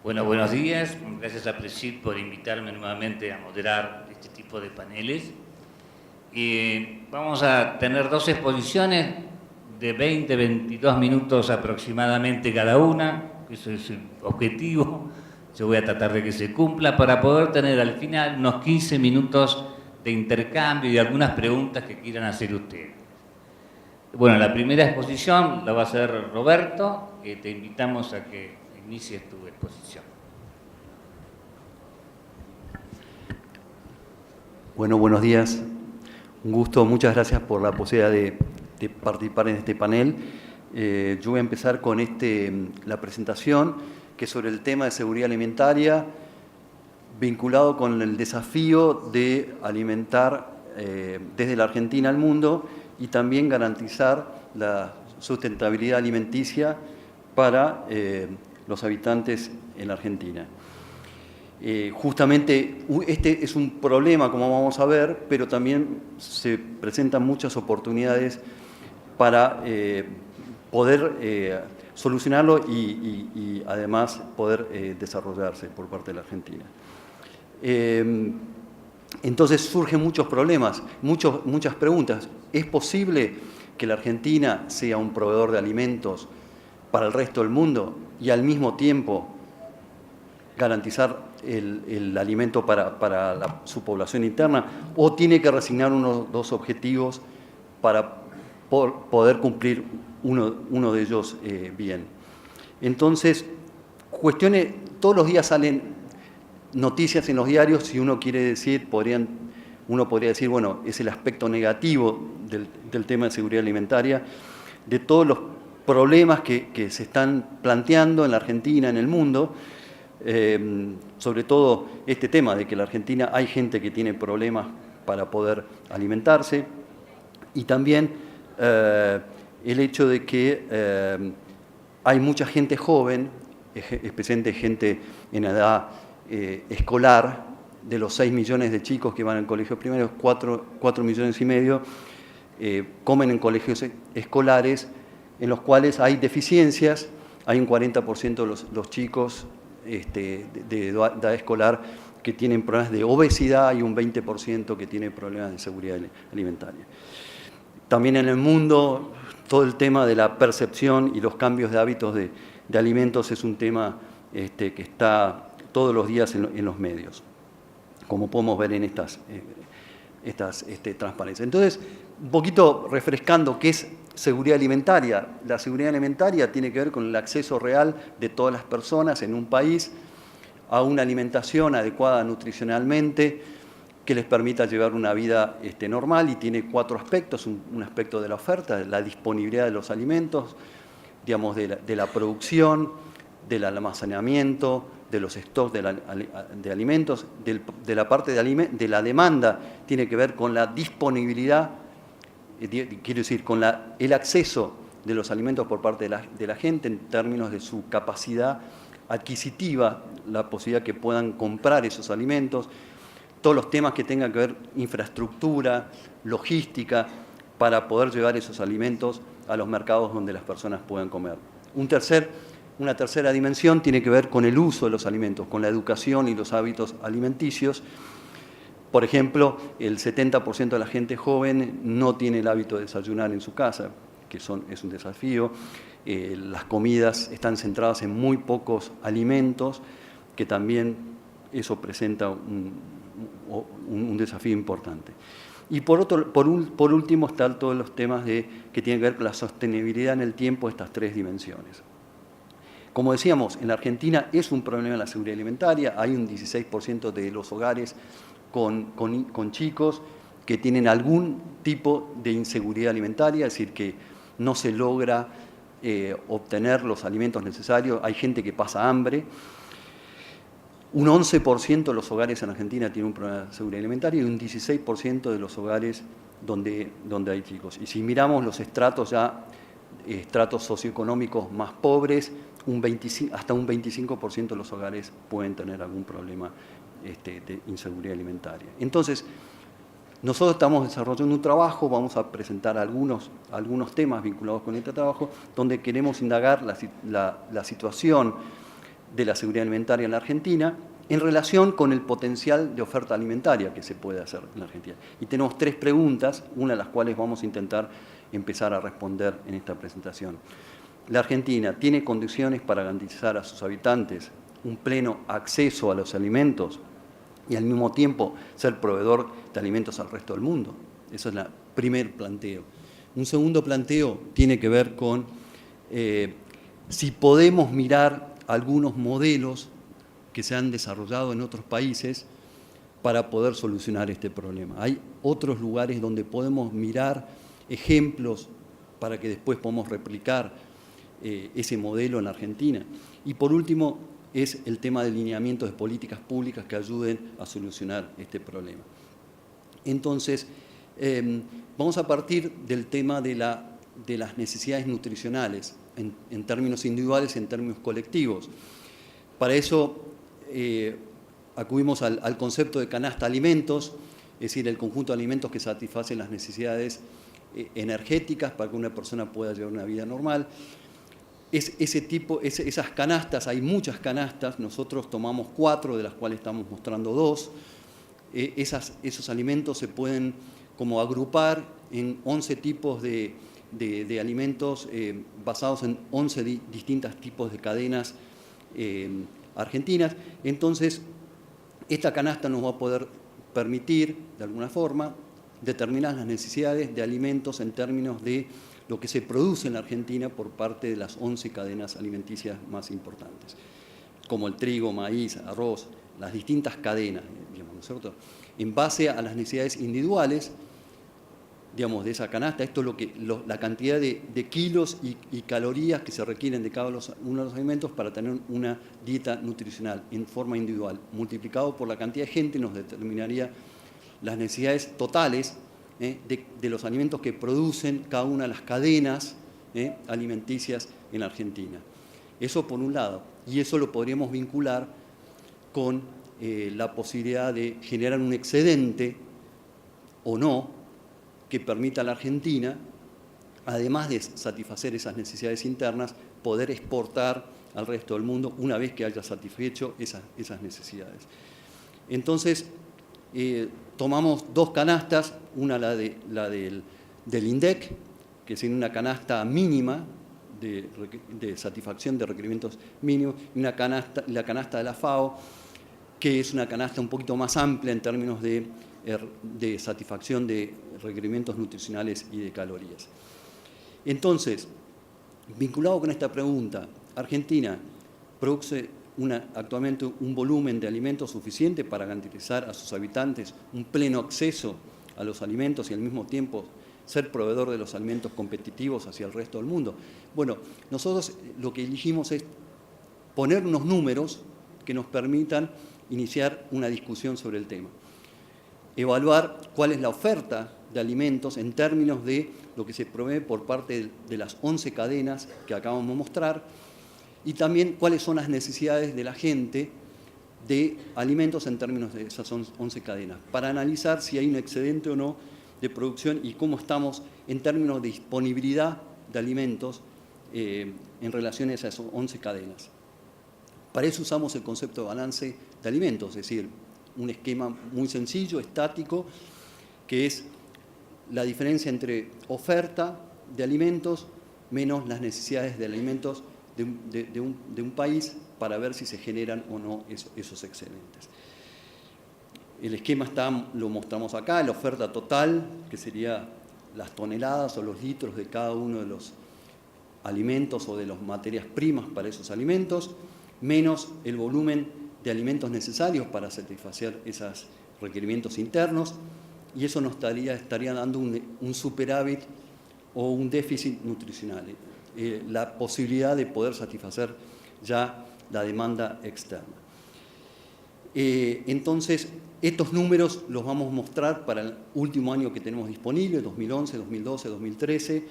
Bueno, buenos días. Gracias a Presid por invitarme nuevamente a moderar este tipo de paneles. Vamos a tener dos exposiciones de 20-22 minutos aproximadamente cada una. Eso es el objetivo. Yo voy a tratar de que se cumpla para poder tener al final unos 15 minutos de intercambio y algunas preguntas que quieran hacer ustedes. Bueno, la primera exposición la va a hacer Roberto. Te invitamos a que inicies tu exposición. Bueno, buenos días. Un gusto, muchas gracias por la posibilidad de participar en este panel. Yo voy a empezar con la presentación, que es sobre el tema de seguridad alimentaria, vinculado con el desafío de alimentar desde la Argentina al mundo y también garantizar la sustentabilidad alimenticia para los habitantes en la Argentina. Justamente este es un problema, como vamos a ver, pero también se presentan muchas oportunidades para poder solucionarlo y además poder desarrollarse por parte de la Argentina. Entonces surgen muchos problemas, muchas preguntas. ¿Es posible que la Argentina sea un proveedor de alimentos para el resto del mundo y al mismo tiempo garantizar el alimento para su población interna? ¿O tiene que resignar unos dos objetivos para poder cumplir uno de ellos bien? Entonces, todos los días salen noticias en los diarios, si uno quiere decir, uno podría decir, bueno, es el aspecto negativo del tema de seguridad alimentaria, de todos los problemas que se están planteando en la Argentina, en el mundo, sobre todo este tema de que en la Argentina hay gente que tiene problemas para poder alimentarse, y también el hecho de que hay mucha gente joven, especialmente gente en edad escolar. De los 6 millones de chicos que van al colegio primario, 4 millones y medio comen en colegios escolares en los cuales hay deficiencias. Hay un 40% de los chicos de edad escolar que tienen problemas de obesidad y un 20% que tiene problemas de seguridad alimentaria. También en el mundo, todo el tema de la percepción y los cambios de hábitos de alimentos es un tema que está todos los días en los medios, como podemos ver en estas transparencias. Entonces, un poquito refrescando qué es seguridad alimentaria. La seguridad alimentaria tiene que ver con el acceso real de todas las personas en un país a una alimentación adecuada nutricionalmente que les permita llevar una vida normal, y tiene 4 aspectos. Un aspecto de la oferta, la disponibilidad de los alimentos, digamos, de la producción, del almacenamiento, de los stocks de alimentos, de la parte de la demanda, tiene que ver con la disponibilidad, quiero decir, con el acceso de los alimentos por parte de la gente en términos de su capacidad adquisitiva, la posibilidad que puedan comprar esos alimentos, todos los temas que tengan que ver infraestructura, logística, para poder llevar esos alimentos a los mercados donde las personas puedan comer. Una tercera dimensión tiene que ver con el uso de los alimentos, con la educación y los hábitos alimenticios. Por ejemplo, el 70% de la gente joven no tiene el hábito de desayunar en su casa, que es un desafío. Las comidas están centradas en muy pocos alimentos, que también eso presenta un desafío importante. Y por último están todos los temas que tienen que ver con la sostenibilidad en el tiempo de estas 3 dimensiones. Como decíamos, en la Argentina es un problema la seguridad alimentaria. Hay un 16% de los hogares con chicos que tienen algún tipo de inseguridad alimentaria, es decir, que no se logra obtener los alimentos necesarios. Hay gente que pasa hambre. Un 11% de los hogares en Argentina tiene un problema de seguridad alimentaria y un 16% de los hogares donde hay chicos. Y si miramos los estratos socioeconómicos más pobres, hasta un 25% de los hogares pueden tener algún problema de inseguridad alimentaria. Entonces, nosotros estamos desarrollando un trabajo, vamos a presentar algunos temas vinculados con este trabajo, donde queremos indagar la situación de la seguridad alimentaria en la Argentina en relación con el potencial de oferta alimentaria que se puede hacer en la Argentina. Y tenemos 3 preguntas, una de las cuales vamos a intentar empezar a responder en esta presentación. ¿La Argentina tiene condiciones para garantizar a sus habitantes un pleno acceso a los alimentos y al mismo tiempo ser proveedor de alimentos al resto del mundo? Ese es el primer planteo. Un segundo planteo tiene que ver con si podemos mirar algunos modelos que se han desarrollado en otros países para poder solucionar este problema. Hay otros lugares donde podemos mirar ejemplos para que después podamos replicar ese modelo en la Argentina. Y por último, es el tema de lineamientos de políticas públicas que ayuden a solucionar este problema. Entonces, vamos a partir del tema de las necesidades nutricionales, en términos individuales y en términos colectivos. Para eso acudimos al concepto de canasta de alimentos, es decir, el conjunto de alimentos que satisfacen las necesidades energéticas para que una persona pueda llevar una vida normal. Esas canastas, hay muchas canastas, nosotros tomamos 4, de las cuales estamos mostrando 2. Esos alimentos se pueden como agrupar en 11 tipos de alimentos basados en 11 distintos tipos de cadenas argentinas. Entonces, esta canasta nos va a poder permitir, de alguna forma, determinar las necesidades de alimentos en términos de lo que se produce en la Argentina por parte de las 11 cadenas alimenticias más importantes, como el trigo, maíz, arroz, las distintas cadenas, digamos, ¿no es cierto? En base a las necesidades individuales, digamos, de esa canasta, esto es la cantidad de kilos y calorías que se requieren de cada uno de los alimentos para tener una dieta nutricional en forma individual, multiplicado por la cantidad de gente nos determinaría las necesidades totales de los alimentos que producen cada una de las cadenas alimenticias en Argentina. Eso por un lado, y eso lo podríamos vincular con la posibilidad de generar un excedente o no que permita a la Argentina, además de satisfacer esas necesidades internas, poder exportar al resto del mundo una vez que haya satisfecho esas necesidades. Entonces, tomamos 2 canastas, una la del INDEC, que es una canasta mínima de satisfacción de requerimientos mínimos, y la canasta de la FAO, que es una canasta un poquito más amplia en términos de satisfacción de requerimientos nutricionales y de calorías. Entonces, vinculado con esta pregunta, Argentina produce actualmente un volumen de alimentos suficiente para garantizar a sus habitantes un pleno acceso a los alimentos y al mismo tiempo ser proveedor de los alimentos competitivos hacia el resto del mundo. Bueno, nosotros lo que elegimos es poner unos números que nos permitan iniciar una discusión sobre el tema. Evaluar cuál es la oferta de alimentos en términos de lo que se provee por parte de las 11 cadenas que acabamos de mostrar y también cuáles son las necesidades de la gente de alimentos en términos de esas 11 cadenas, para analizar si hay un excedente o no de producción y cómo estamos en términos de disponibilidad de alimentos en relación a esas 11 cadenas. Para eso usamos el concepto de balance de alimentos, es decir, un esquema muy sencillo, estático, que es la diferencia entre oferta de alimentos menos las necesidades de alimentos de un país para ver si se generan o no esos excedentes. El esquema lo mostramos acá, la oferta total, que sería las toneladas o los litros de cada uno de los alimentos o de las materias primas para esos alimentos, menos el volumen de alimentos necesarios para satisfacer esos requerimientos internos, y eso nos estaría dando un superávit o un déficit nutricional, la posibilidad de poder satisfacer ya la demanda externa. Entonces, estos números los vamos a mostrar para el último año que tenemos disponible, 2011, 2012, 2013,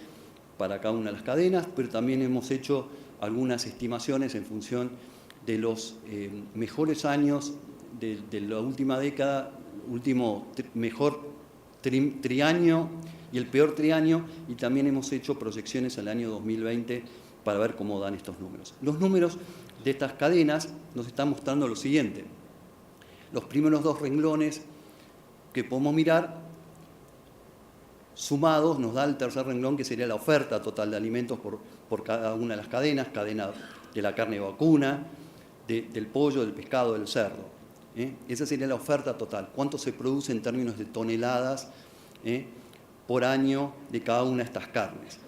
para cada una de las cadenas, pero también hemos hecho algunas estimaciones en función de los mejores años de la última década, último mejor trienio y el peor trienio, y también hemos hecho proyecciones al año 2020 para ver cómo dan estos números. Los números de estas cadenas nos está mostrando lo siguiente. Los primeros dos renglones que podemos mirar, sumados, nos da el tercer renglón, que sería la oferta total de alimentos por cada una de las cadenas, cadena de la carne vacuna, del pollo, del pescado, del cerdo. Esa sería la oferta total. ¿Cuánto se produce en términos de toneladas por año de cada una de estas carnes?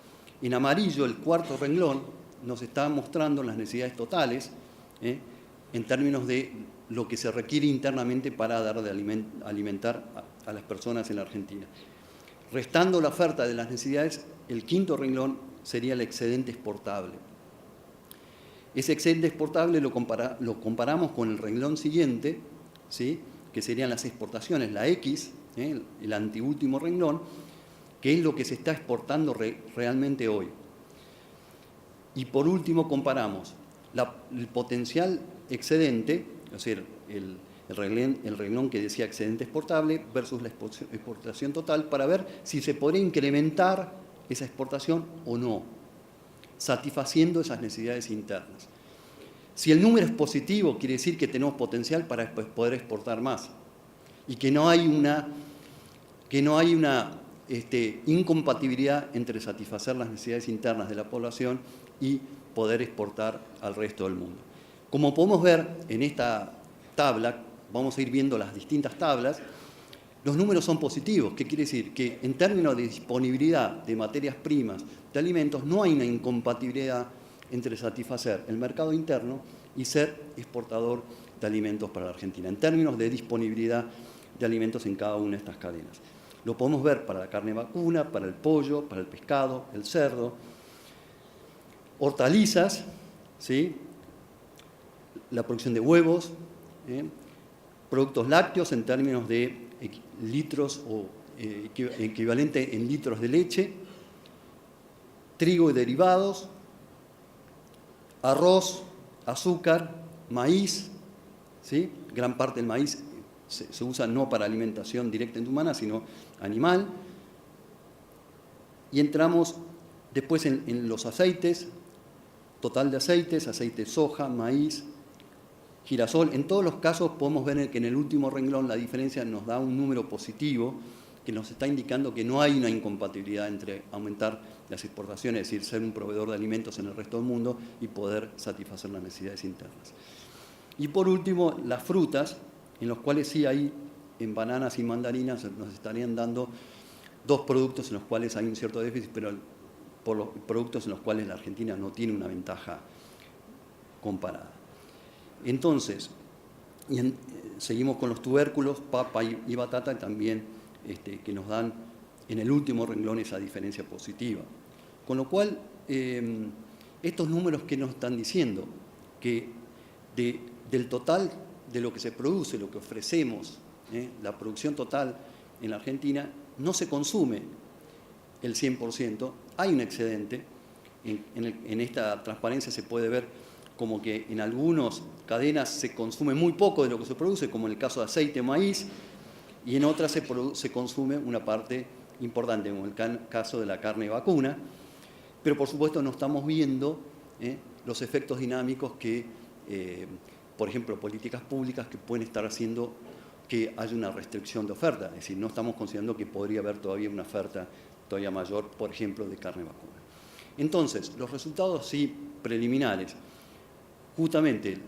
En amarillo, el cuarto renglón nos está mostrando las necesidades totales en términos de lo que se requiere internamente para dar de alimentar a las personas en la Argentina. Restando la oferta de las necesidades, el quinto renglón sería el excedente exportable. Ese excedente exportable lo comparamos con el renglón siguiente, ¿sí?, que serían las exportaciones, la X, el anteúltimo renglón, que es lo que se está exportando realmente hoy. Y por último comparamos el potencial excedente, es decir, el renglón que decía excedente exportable versus la exportación total, para ver si se podría incrementar esa exportación o no, satisfaciendo esas necesidades internas. Si el número es positivo, quiere decir que tenemos potencial para poder exportar más y que no hay una incompatibilidad entre satisfacer las necesidades internas de la población y poder exportar al resto del mundo. Como podemos ver en esta tabla, vamos a ir viendo las distintas tablas, los números son positivos. ¿Qué quiere decir? Que en términos de disponibilidad de materias primas, de alimentos, no hay una incompatibilidad entre satisfacer el mercado interno y ser exportador de alimentos para la Argentina, en términos de disponibilidad de alimentos en cada una de estas cadenas. Lo podemos ver para la carne vacuna, para el pollo, para el pescado, el cerdo, hortalizas, ¿sí?, la producción de huevos, productos lácteos en términos de litros o equivalente en litros de leche, trigo y derivados, arroz, azúcar, maíz, ¿sí?, gran parte del maíz se usa no para alimentación directamente humana, sino animal. Y entramos después en los aceites, total de aceites, aceite de soja, maíz, girasol. En todos los casos podemos ver que en el último renglón la diferencia nos da un número positivo que nos está indicando que no hay una incompatibilidad entre aumentar las exportaciones, es decir, ser un proveedor de alimentos en el resto del mundo y poder satisfacer las necesidades internas. Y por último, las frutas, en los cuales sí hay, en bananas y mandarinas nos estarían dando dos productos en los cuales hay un cierto déficit, pero por los productos en los cuales la Argentina no tiene una ventaja comparada. Entonces, seguimos con los tubérculos, papa y batata, también que nos dan en el último renglón esa diferencia positiva. Con lo cual, estos números que nos están diciendo, que del total de lo que se produce, lo que ofrecemos, la producción total en la Argentina, no se consume el 100%, hay un excedente. En esta transparencia se puede ver como que en algunas cadenas se consume muy poco de lo que se produce, como en el caso de aceite, maíz, y en otras se consume una parte importante, como el caso de la carne vacuna, pero por supuesto no estamos viendo los efectos dinámicos que, por ejemplo, políticas públicas que pueden estar haciendo que haya una restricción de oferta, es decir, no estamos considerando que podría haber todavía una oferta todavía mayor, por ejemplo, de carne vacuna. Entonces, los resultados sí preliminares, justamente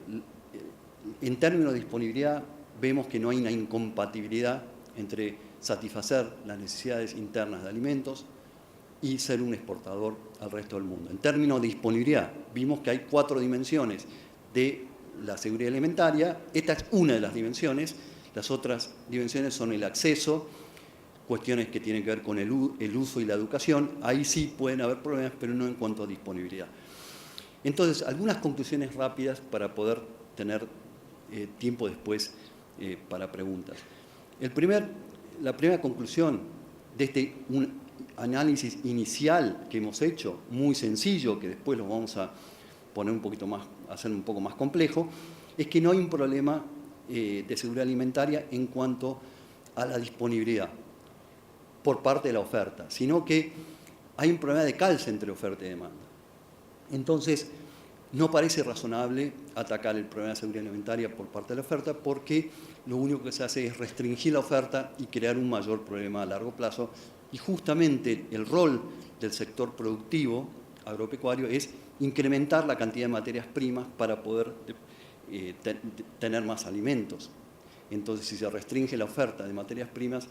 en términos de disponibilidad vemos que no hay una incompatibilidad entre satisfacer las necesidades internas de alimentos y ser un exportador al resto del mundo. En términos de disponibilidad, vimos que hay 4 dimensiones de la seguridad alimentaria. Esta es una de las dimensiones. Las otras dimensiones son el acceso, cuestiones que tienen que ver con el uso y la educación. Ahí sí pueden haber problemas, pero no en cuanto a disponibilidad. Entonces, algunas conclusiones rápidas para poder tener tiempo después para preguntas. La primera conclusión de un análisis inicial que hemos hecho, muy sencillo, que después lo vamos a poner un poquito más, hacer un poco más complejo, es que no hay un problema de seguridad alimentaria en cuanto a la disponibilidad por parte de la oferta, sino que hay un problema de calce entre oferta y demanda. Entonces, no parece razonable atacar el problema de seguridad alimentaria por parte de la oferta, porque lo único que se hace es restringir la oferta y crear un mayor problema a largo plazo. Y justamente el rol del sector productivo agropecuario es incrementar la cantidad de materias primas para poder tener más alimentos. Entonces, si se restringe la oferta de materias primas,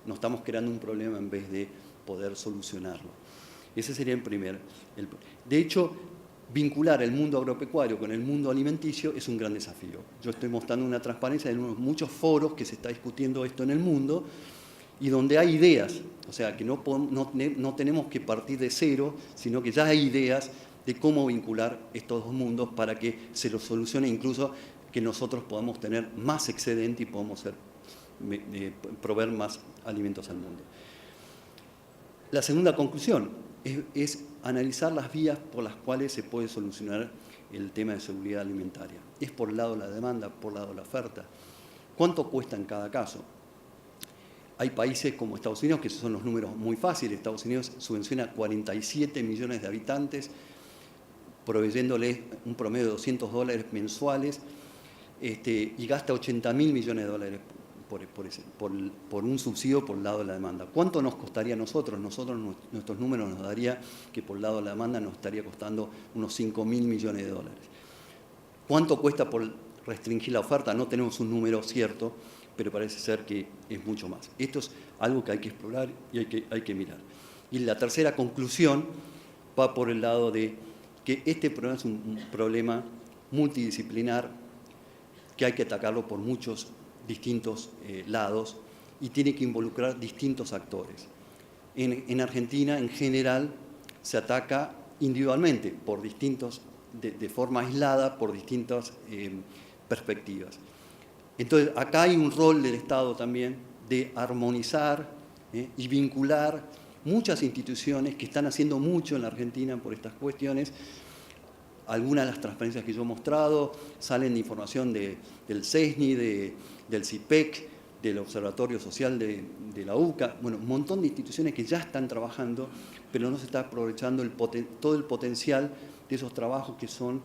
nos estamos creando un problema en vez de poder solucionarlo. Ese sería el primer. De hecho, vincular el mundo agropecuario con el mundo alimenticio es un gran desafío. Yo estoy mostrando una transparencia en muchos foros que se está discutiendo esto en el mundo y donde hay ideas, o sea, que no tenemos que partir de cero, sino que ya hay ideas de cómo vincular estos dos mundos para que se los solucione, incluso que nosotros podamos tener más excedente y podamos proveer más alimentos al mundo. La segunda conclusión es analizar las vías por las cuales se puede solucionar el tema de seguridad alimentaria. Es por el lado de la demanda, por el lado de la oferta. ¿Cuánto cuesta en cada caso? Hay países como Estados Unidos, que son los números muy fáciles. Estados Unidos subvenciona a 47 millones de habitantes, proveyéndoles un promedio de $200 mensuales, y gasta 80.000 millones de dólares por un subsidio por el lado de la demanda. ¿Cuánto nos costaría a nosotros? Nuestros números nos daría que por el lado de la demanda nos estaría costando unos 5.000 millones de dólares. ¿Cuánto cuesta por restringir la oferta? No tenemos un número cierto, pero parece ser que es mucho más. Esto es algo que hay que explorar y hay que mirar. Y la tercera conclusión va por el lado de que este problema es un problema multidisciplinar, que hay que atacarlo por muchos distintos lados y tiene que involucrar distintos actores. En Argentina, en general, se ataca individualmente, de forma aislada, por distintas perspectivas. Entonces, acá hay un rol del Estado también de armonizar y vincular muchas instituciones que están haciendo mucho en la Argentina por estas cuestiones. Algunas de las transparencias que yo he mostrado salen de información del CESNI, del CIPEC, del Observatorio Social de la UCA, bueno, un montón de instituciones que ya están trabajando, pero no se está aprovechando todo el potencial de esos trabajos que se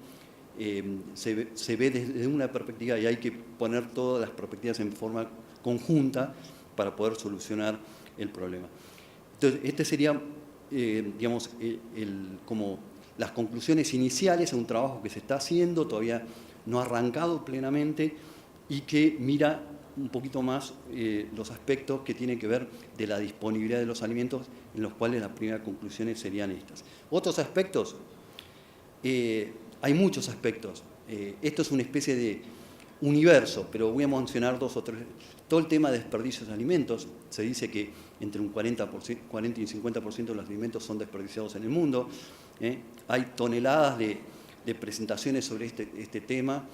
ve desde una perspectiva y hay que poner todas las perspectivas en forma conjunta para poder solucionar el problema. Entonces, este sería, digamos, como las conclusiones iniciales a un trabajo que se está haciendo, todavía no ha arrancado plenamente y que mira un poquito más los aspectos que tienen que ver de la disponibilidad de los alimentos, en los cuales las primeras conclusiones serían estas. Otros aspectos, hay muchos aspectos. Esto es una especie de universo, pero voy a mencionar dos o tres. Todo el tema de desperdicios de alimentos, se dice que entre un 40 y un 50% de los alimentos son desperdiciados en el mundo. Hay toneladas de presentaciones sobre este tema,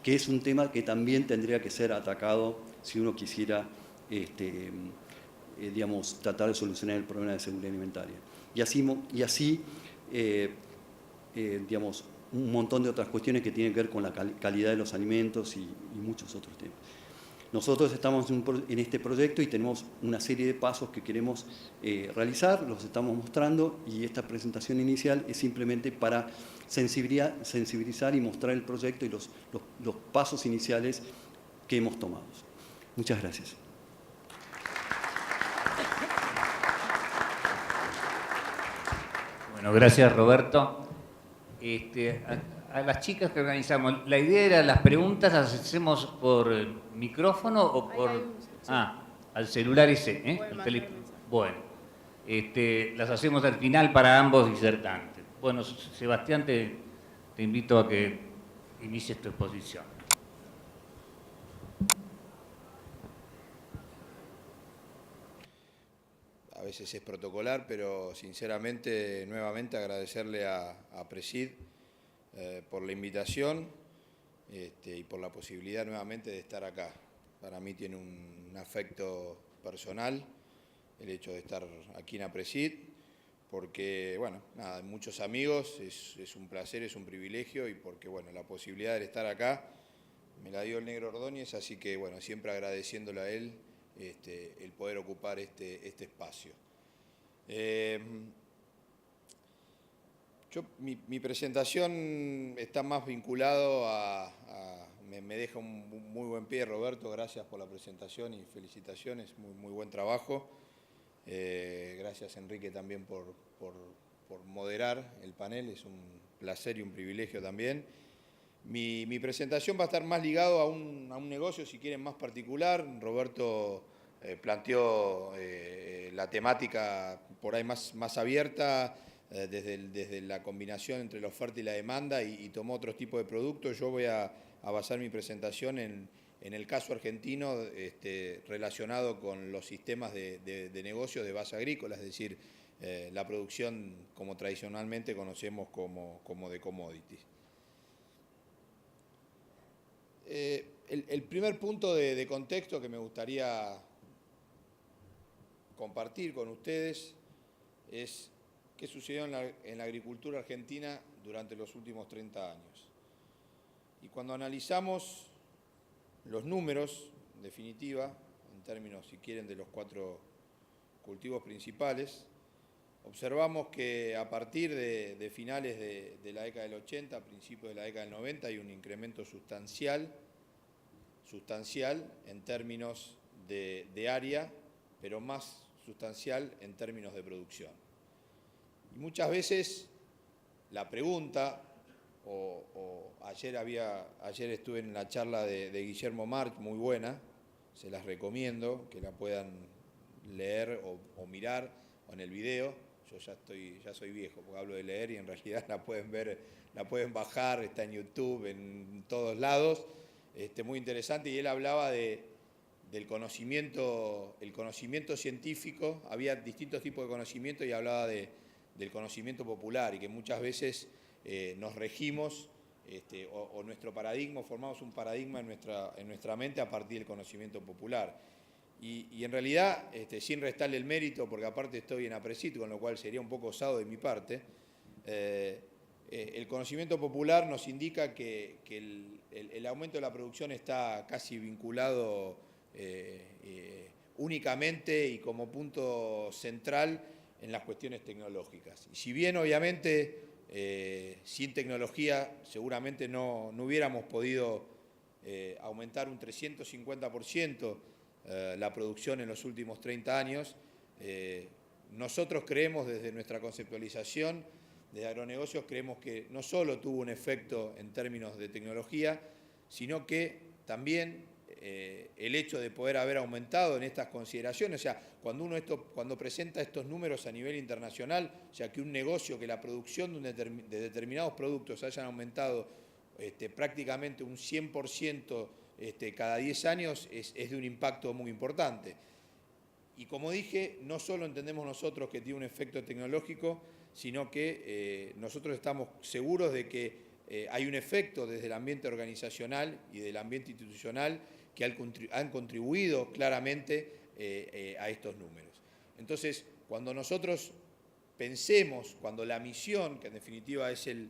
que es un tema que también tendría que ser atacado si uno quisiera, digamos, tratar de solucionar el problema de seguridad alimentaria. Y así digamos, un montón de otras cuestiones que tienen que ver con la calidad de los alimentos y muchos otros temas. Nosotros estamos en este proyecto y tenemos una serie de pasos que queremos realizar, los estamos mostrando y esta presentación inicial es simplemente para sensibilizar y mostrar el proyecto y los pasos iniciales que hemos tomado. Muchas gracias. Bueno, gracias Roberto. A las chicas que organizamos, la idea era las preguntas las hacemos por micrófono o por... al celular ese, Bueno, las hacemos al final para ambos disertantes. Bueno, Sebastián, te invito a que inicies tu exposición. A veces es protocolar, pero sinceramente, nuevamente agradecerle a Presid por la invitación y por la posibilidad nuevamente de estar acá. Para mí tiene un afecto personal el hecho de estar aquí en APRESID, porque, bueno, nada, muchos amigos, es un placer, es un privilegio y porque, bueno, la posibilidad de estar acá me la dio el Negro Ordóñez, así que, bueno, siempre agradeciéndole a él el poder ocupar este espacio. Mi presentación está más vinculado me deja un muy buen pie, Roberto, gracias por la presentación y felicitaciones, muy buen trabajo. Gracias, Enrique, también por moderar el panel, es un placer y un privilegio también. Mi presentación va a estar más ligado a un negocio, si quieren, más particular. Roberto planteó la temática por ahí más abierta, desde la combinación entre la oferta y la demanda y tomó otro tipo de productos. Yo voy a basar mi presentación en el caso argentino relacionado con los sistemas de negocio de base agrícola, es decir, la producción como tradicionalmente conocemos como de commodities. El primer punto de contexto que me gustaría compartir con ustedes es qué sucedió en la agricultura argentina durante los últimos 30 años. Y cuando analizamos los números, en definitiva, en términos, si quieren, de los 4 cultivos principales, observamos que a partir de finales de la década del 80, a principios de la década del 90, hay un incremento sustancial en términos de área, pero más sustancial en términos de producción. Y muchas veces la pregunta, ayer estuve en la charla de Guillermo March, muy buena, se las recomiendo, que la puedan leer o mirar, o en el video. Yo ya soy viejo, porque hablo de leer y en realidad la pueden ver, la pueden bajar, está en YouTube, en todos lados. Muy interesante, y él hablaba del conocimiento, el conocimiento científico. Había distintos tipos de conocimiento y hablaba del conocimiento popular, y que muchas veces nos regimos o nuestro paradigma, formamos un paradigma en nuestra mente a partir del conocimiento popular. Y en realidad, sin restarle el mérito, porque aparte estoy en APRESID, con lo cual sería un poco osado de mi parte, el conocimiento popular nos indica que el aumento de la producción está casi vinculado únicamente y como punto central en las cuestiones tecnológicas. Y si bien obviamente sin tecnología seguramente no hubiéramos podido aumentar un 350% la producción en los últimos 30 años, nosotros creemos desde nuestra conceptualización, desde agronegocios, creemos que no solo tuvo un efecto en términos de tecnología, sino que también el hecho de poder haber aumentado en estas consideraciones, o sea, cuando presenta estos números a nivel internacional, o sea, que un negocio, que la producción de determinados productos hayan aumentado prácticamente un 100% cada 10 años, es de un impacto muy importante. Y como dije, no solo entendemos nosotros que tiene un efecto tecnológico, sino que nosotros estamos seguros de que hay un efecto desde el ambiente organizacional y del ambiente institucional que han contribuido claramente a estos números. Entonces, cuando nosotros pensemos, cuando la misión, que en definitiva es el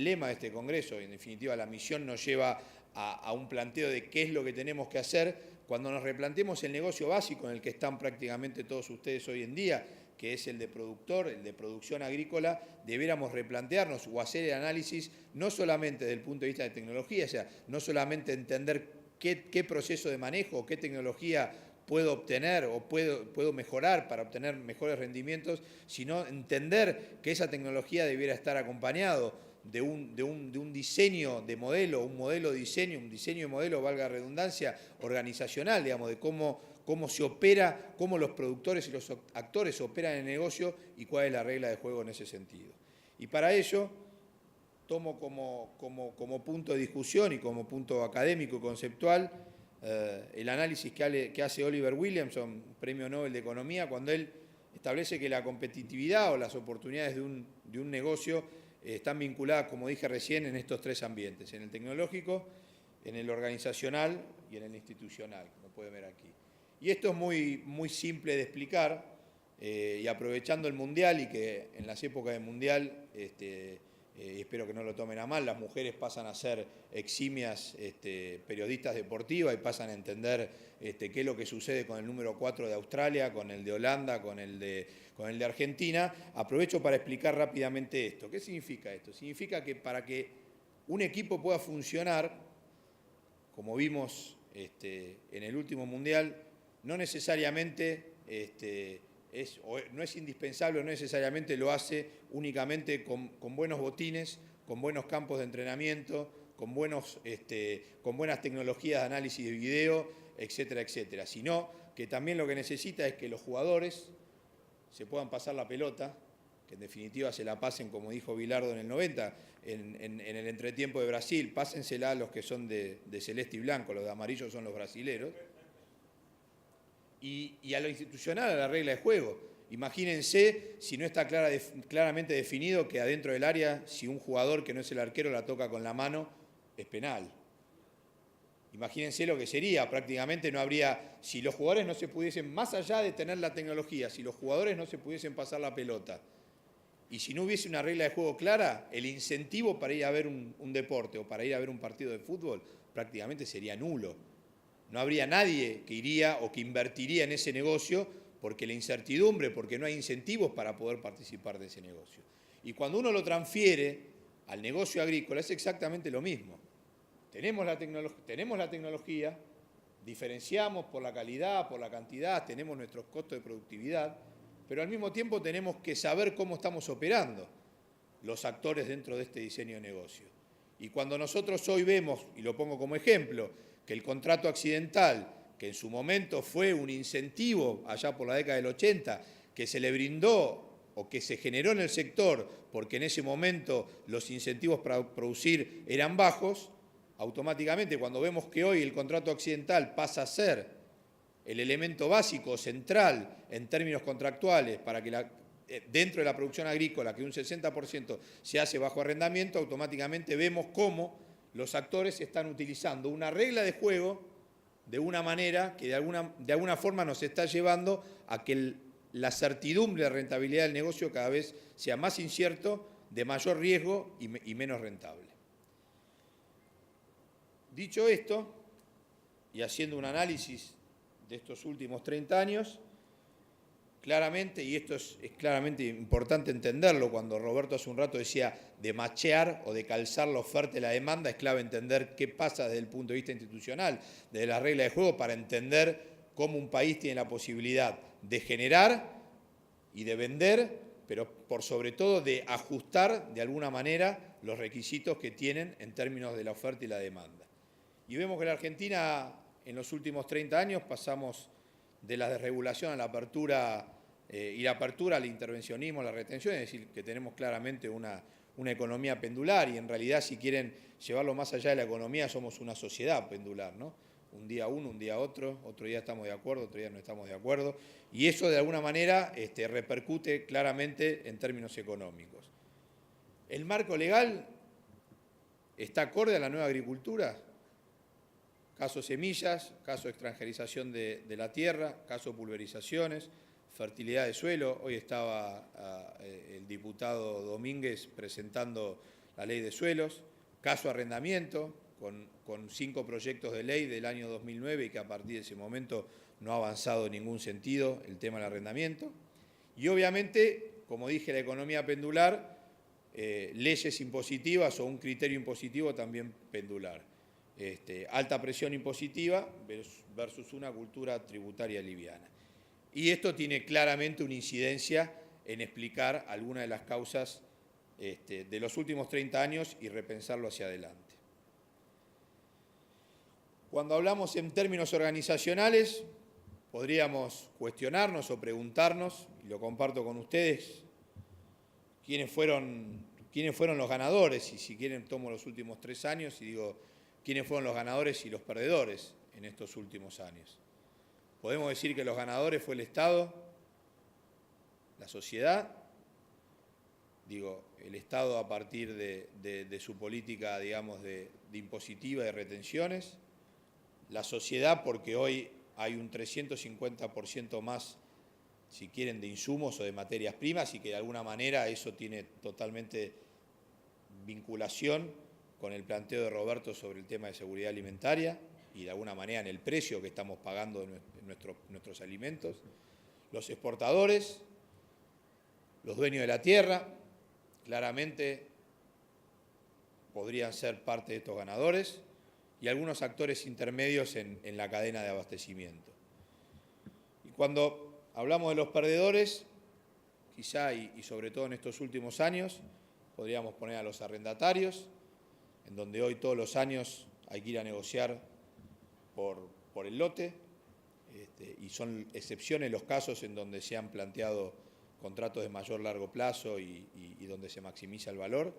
lema de este Congreso, y en definitiva la misión nos lleva a un planteo de qué es lo que tenemos que hacer, cuando nos replanteemos el negocio básico en el que están prácticamente todos ustedes hoy en día, que es el de productor, el de producción agrícola, debiéramos replantearnos o hacer el análisis no solamente desde el punto de vista de tecnología, o sea, no solamente entender qué proceso de manejo o qué tecnología puedo obtener o puedo mejorar para obtener mejores rendimientos, sino entender que esa tecnología debiera estar acompañado de un diseño de modelo, un diseño de modelo, valga la redundancia, organizacional, digamos, de cómo se opera, cómo los productores y los actores operan en el negocio y cuál es la regla de juego en ese sentido. Y para ello tomo como punto de discusión y como punto académico y conceptual el análisis que hace Oliver Williamson, Premio Nobel de Economía, cuando él establece que la competitividad o las oportunidades de un negocio están vinculadas, como dije recién, en estos 3 ambientes: en el tecnológico, en el organizacional y en el institucional, como pueden ver aquí. Y esto es muy simple de explicar, y aprovechando el Mundial, y que en las épocas del Mundial espero que no lo tomen a mal, las mujeres pasan a ser eximias periodistas deportivas y pasan a entender qué es lo que sucede con el número 4 de Australia, con el de Holanda, con el de Argentina. Aprovecho para explicar rápidamente esto. ¿Qué significa esto? Significa que para que un equipo pueda funcionar, como vimos en el último Mundial, no necesariamente no es indispensable, no necesariamente lo hace únicamente con buenos botines, con buenos campos de entrenamiento, con buenas tecnologías de análisis de video, etcétera, etcétera, sino que también lo que necesita es que los jugadores se puedan pasar la pelota, que en definitiva se la pasen, como dijo Bilardo en el 90, en el entretiempo de Brasil, pásensela a los que son de celeste y blanco, los de amarillo son los brasileros, y a lo institucional, a la regla de juego. Imagínense si no está claramente definido que adentro del área, si un jugador que no es el arquero la toca con la mano, es penal. Imagínense lo que sería, prácticamente no habría, si los jugadores no se pudiesen, más allá de tener la tecnología, si los jugadores no se pudiesen pasar la pelota, y si no hubiese una regla de juego clara, el incentivo para ir a ver un deporte o para ir a ver un partido de fútbol prácticamente sería nulo. No habría nadie que iría o que invertiría en ese negocio porque la incertidumbre, porque no hay incentivos para poder participar de ese negocio. Y cuando uno lo transfiere al negocio agrícola es exactamente lo mismo. Tenemos la tecnología, diferenciamos por la calidad, por la cantidad, tenemos nuestros costos de productividad, pero al mismo tiempo tenemos que saber cómo estamos operando los actores dentro de este diseño de negocio. Y cuando nosotros hoy vemos, y lo pongo como ejemplo, que el contrato accidental, que en su momento fue un incentivo allá por la década del 80, que se le brindó o que se generó en el sector porque en ese momento los incentivos para producir eran bajos, automáticamente cuando vemos que hoy el contrato accidental pasa a ser el elemento básico, central, en términos contractuales, para que dentro de la producción agrícola, que un 60% se hace bajo arrendamiento, automáticamente vemos cómo los actores están utilizando una regla de juego de una manera que de alguna forma nos está llevando a que la certidumbre de rentabilidad del negocio cada vez sea más incierto, de mayor riesgo y menos rentable. Dicho esto, y haciendo un análisis de estos últimos 30 años, claramente, y esto es claramente importante entenderlo, cuando Roberto hace un rato decía de machear o de calzar la oferta y la demanda, es clave entender qué pasa desde el punto de vista institucional, desde la regla de juego, para entender cómo un país tiene la posibilidad de generar y de vender, pero por sobre todo de ajustar de alguna manera los requisitos que tienen en términos de la oferta y la demanda. Y vemos que la Argentina en los últimos 30 años pasamos de la desregulación a la apertura y la apertura al intervencionismo, a la retención, es decir, que tenemos claramente una economía pendular y en realidad si quieren llevarlo más allá de la economía somos una sociedad pendular, ¿no? Un día uno, un día otro día estamos de acuerdo, otro día no estamos de acuerdo y eso de alguna manera repercute claramente en términos económicos. ¿El marco legal está acorde a la nueva agricultura? Caso semillas, caso extranjerización de la tierra, caso pulverizaciones, fertilidad de suelo. Hoy estaba el diputado Domínguez presentando la ley de suelos, caso arrendamiento, con 5 proyectos de ley del año 2009 y que a partir de ese momento no ha avanzado en ningún sentido el tema del arrendamiento. Y obviamente, como dije, la economía pendular, leyes impositivas o un criterio impositivo también pendular. Alta presión impositiva versus una cultura tributaria liviana. Y esto tiene claramente una incidencia en explicar algunas de las causas de los últimos 30 años y repensarlo hacia adelante. Cuando hablamos en términos organizacionales, podríamos cuestionarnos o preguntarnos, y lo comparto con ustedes, quiénes fueron los ganadores, y si quieren tomo los últimos 3 años y digo quiénes fueron los ganadores y los perdedores en estos últimos años. Podemos decir que los ganadores fue el Estado, la sociedad, el Estado a partir de su política, digamos, de impositiva de retenciones, la sociedad porque hoy hay un 350% más, si quieren, de insumos o de materias primas y que de alguna manera eso tiene totalmente vinculación con el planteo de Roberto sobre el tema de seguridad alimentaria y de alguna manera en el precio que estamos pagando de nuestros alimentos, los exportadores, los dueños de la tierra, claramente podrían ser parte de estos ganadores, y algunos actores intermedios en la cadena de abastecimiento. Y cuando hablamos de los perdedores, quizá y sobre todo en estos últimos años, podríamos poner a los arrendatarios, en donde hoy todos los años hay que ir a negociar por el lote, y son excepciones los casos en donde se han planteado contratos de mayor largo plazo y donde se maximiza el valor.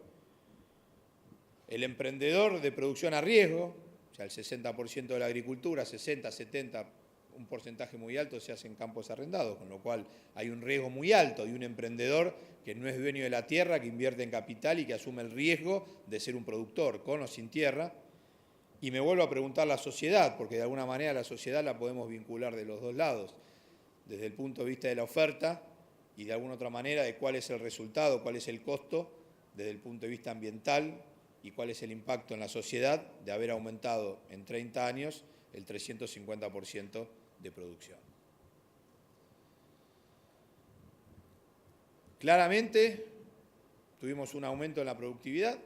El emprendedor de producción a riesgo, o sea, el 60% de la agricultura, 60, 70, un porcentaje muy alto se hace en campos arrendados, con lo cual hay un riesgo muy alto y un emprendedor que no es dueño de la tierra, que invierte en capital y que asume el riesgo de ser un productor, con o sin tierra. Y me vuelvo a preguntar la sociedad, porque de alguna manera la sociedad la podemos vincular de los dos lados, desde el punto de vista de la oferta y de alguna otra manera de cuál es el resultado, cuál es el costo, desde el punto de vista ambiental, y cuál es el impacto en la sociedad de haber aumentado en 30 años el 350% de producción. Claramente tuvimos un aumento en la productividad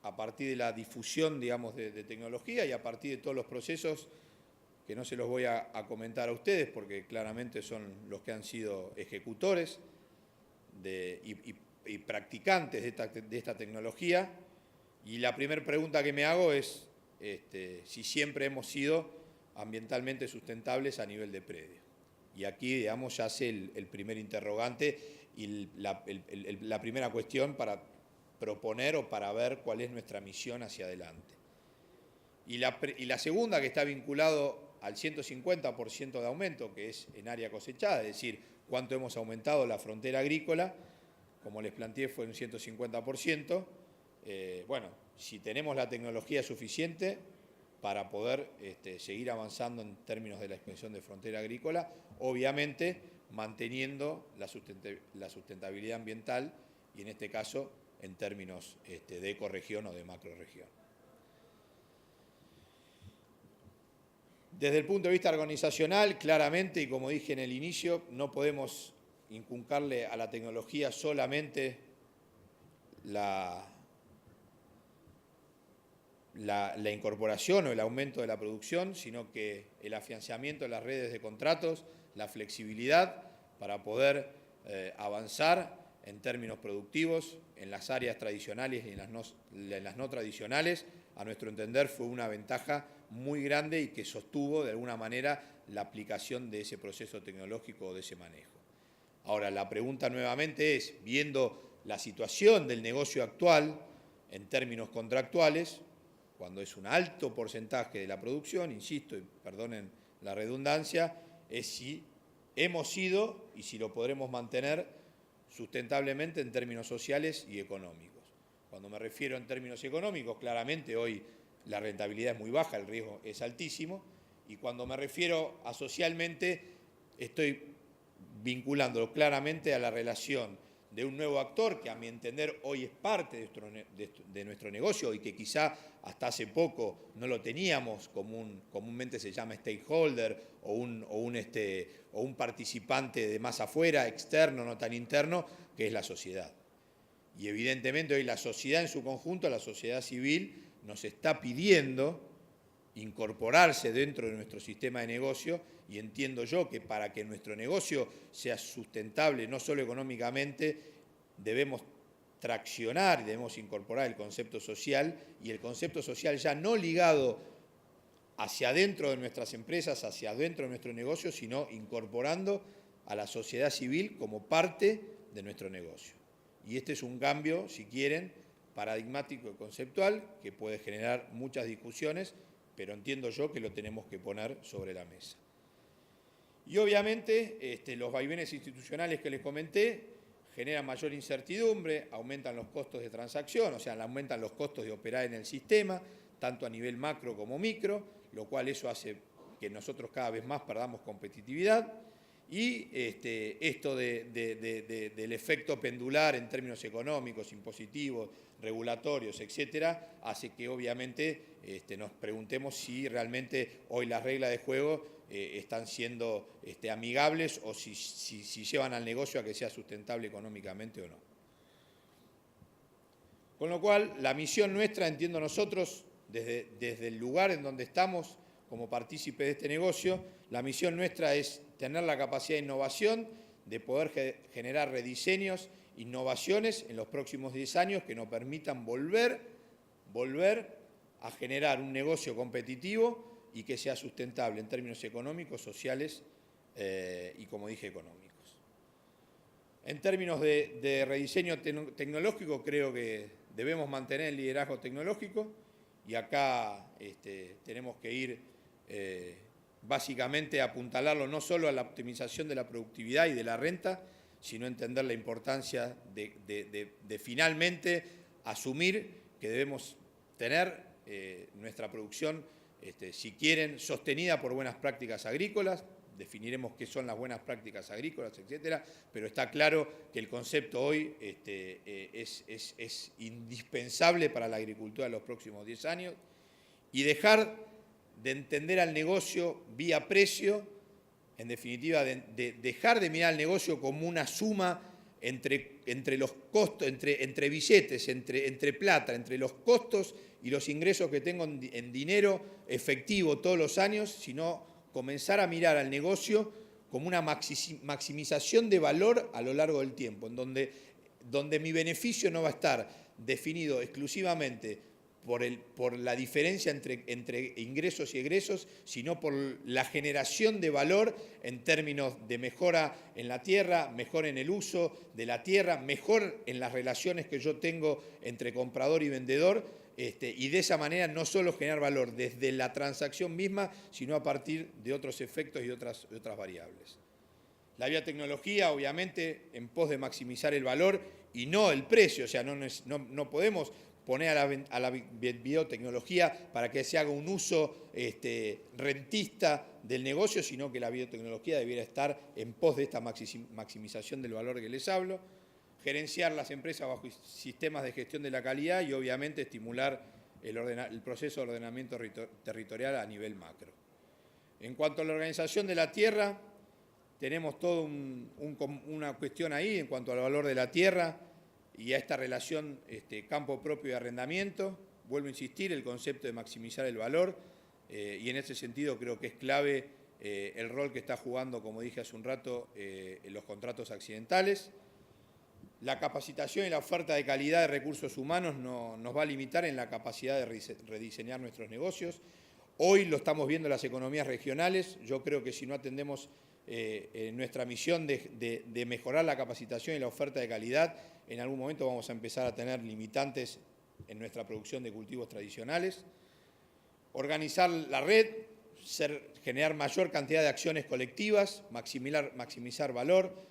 a partir de la difusión, digamos, de tecnología y a partir de todos los procesos que no se los voy a comentar a ustedes porque claramente son los que han sido ejecutores y practicantes de esta tecnología. Y la primera pregunta que me hago es si siempre hemos sido ambientalmente sustentables a nivel de predio. Y aquí, digamos, ya hace el primer interrogante y la primera cuestión para proponer o para ver cuál es nuestra misión hacia adelante. Y la segunda, que está vinculado al 150% de aumento, que es en área cosechada, es decir, cuánto hemos aumentado la frontera agrícola, como les planteé fue un 150%. Bueno, si tenemos la tecnología suficiente para poder seguir avanzando en términos de la expansión de frontera agrícola, obviamente manteniendo la sustentabilidad ambiental y en este caso en términos de ecorregión o de macrorregión. Desde el punto de vista organizacional, claramente, y como dije en el inicio, no podemos inculcarle a la tecnología solamente la incorporación o el aumento de la producción, sino que el afianzamiento de las redes de contratos, la flexibilidad para poder avanzar en términos productivos en las áreas tradicionales y en las no tradicionales, a nuestro entender fue una ventaja muy grande y que sostuvo de alguna manera la aplicación de ese proceso tecnológico o de ese manejo. Ahora, la pregunta nuevamente es, viendo la situación del negocio actual en términos contractuales, cuando es un alto porcentaje de la producción, insisto, y perdonen la redundancia, es si hemos sido y si lo podremos mantener sustentablemente en términos sociales y económicos. Cuando me refiero en términos económicos, claramente hoy la rentabilidad es muy baja, el riesgo es altísimo, y cuando me refiero a socialmente, estoy vinculándolo claramente a la relación de un nuevo actor que a mi entender hoy es parte de nuestro negocio y que quizá hasta hace poco no lo teníamos, comúnmente se llama stakeholder o un participante de más afuera, externo, no tan interno, que es la sociedad. Y evidentemente hoy la sociedad en su conjunto, la sociedad civil, nos está pidiendo incorporarse dentro de nuestro sistema de negocio y entiendo yo que para que nuestro negocio sea sustentable, no solo económicamente, debemos traccionar y debemos incorporar el concepto social y el concepto social ya no ligado hacia adentro de nuestras empresas, hacia adentro de nuestro negocio, sino incorporando a la sociedad civil como parte de nuestro negocio. Y este es un cambio, si quieren, paradigmático y conceptual que puede generar muchas discusiones, pero entiendo yo que lo tenemos que poner sobre la mesa. Y obviamente los vaivenes institucionales que les comenté generan mayor incertidumbre, aumentan los costos de transacción, o sea, aumentan los costos de operar en el sistema, tanto a nivel macro como micro, lo cual eso hace que nosotros cada vez más perdamos competitividad. Y esto del efecto pendular en términos económicos, impositivos, regulatorios, etcétera, hace que obviamente nos preguntemos si realmente hoy las reglas de juego están siendo amigables o si llevan al negocio a que sea sustentable económicamente o no. Con lo cual, la misión nuestra, entiendo nosotros, desde el lugar en donde estamos como partícipes de este negocio, la misión nuestra es tener la capacidad de innovación, de poder generar rediseños, innovaciones en los próximos 10 años que nos permitan volver a generar un negocio competitivo y que sea sustentable en términos económicos, sociales y, como dije, económicos. En términos de rediseño tecnológico, creo que debemos mantener el liderazgo tecnológico y acá tenemos que ir básicamente a apuntalarlo no solo a la optimización de la productividad y de la renta, sino entender la importancia de finalmente asumir que debemos tener nuestra producción, si quieren, sostenida por buenas prácticas agrícolas. Definiremos qué son las buenas prácticas agrícolas, etcétera, pero está claro que el concepto hoy es indispensable para la agricultura de los próximos 10 años y dejar de entender al negocio vía precio, en definitiva, dejar de mirar al negocio como una suma entre los costos, entre billetes, entre plata, entre los costos y los ingresos que tengo en dinero efectivo todos los años, sino comenzar a mirar al negocio como una maximización de valor a lo largo del tiempo, en donde mi beneficio no va a estar definido exclusivamente por la diferencia entre ingresos y egresos, sino por la generación de valor en términos de mejora en la tierra, mejor en el uso de la tierra, mejor en las relaciones que yo tengo entre comprador y vendedor, y de esa manera no solo generar valor desde la transacción misma, sino a partir de otros efectos y otras variables. La biotecnología, obviamente, en pos de maximizar el valor y no el precio, o sea, no podemos poner a la biotecnología para que se haga un uso rentista del negocio, sino que la biotecnología debiera estar en pos de esta maximización del valor que les hablo, gerenciar las empresas bajo sistemas de gestión de la calidad y obviamente estimular el proceso de ordenamiento territorial a nivel macro. En cuanto a la organización de la tierra, tenemos toda una cuestión ahí en cuanto al valor de la tierra y a esta relación campo propio y arrendamiento. Vuelvo a insistir, el concepto de maximizar el valor y en ese sentido creo que es clave el rol que está jugando, como dije hace un rato, los contratos accidentales. La capacitación y la oferta de calidad de recursos humanos nos va a limitar en la capacidad de rediseñar nuestros negocios. Hoy lo estamos viendo en las economías regionales. Yo creo que si no atendemos nuestra misión de mejorar la capacitación y la oferta de calidad, en algún momento vamos a empezar a tener limitantes en nuestra producción de cultivos tradicionales. Organizar la red, generar mayor cantidad de acciones colectivas, maximizar valor.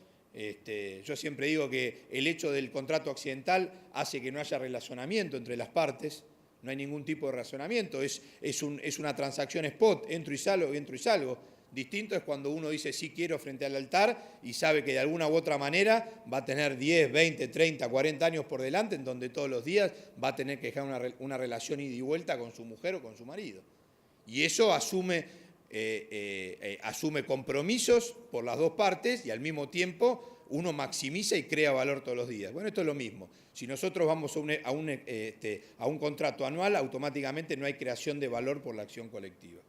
Yo siempre digo que el hecho del contrato accidental hace que no haya relacionamiento entre las partes, no hay ningún tipo de relacionamiento, es una transacción spot, entro y salgo. Distinto es cuando uno dice sí quiero frente al altar y sabe que de alguna u otra manera va a tener 10, 20, 30, 40 años por delante en donde todos los días va a tener que dejar una relación ida y vuelta con su mujer o con su marido. Y eso asume compromisos por las dos partes y al mismo tiempo uno maximiza y crea valor todos los días. Bueno, esto es lo mismo. Si nosotros vamos a un contrato anual, automáticamente no hay creación de valor por la acción colectiva.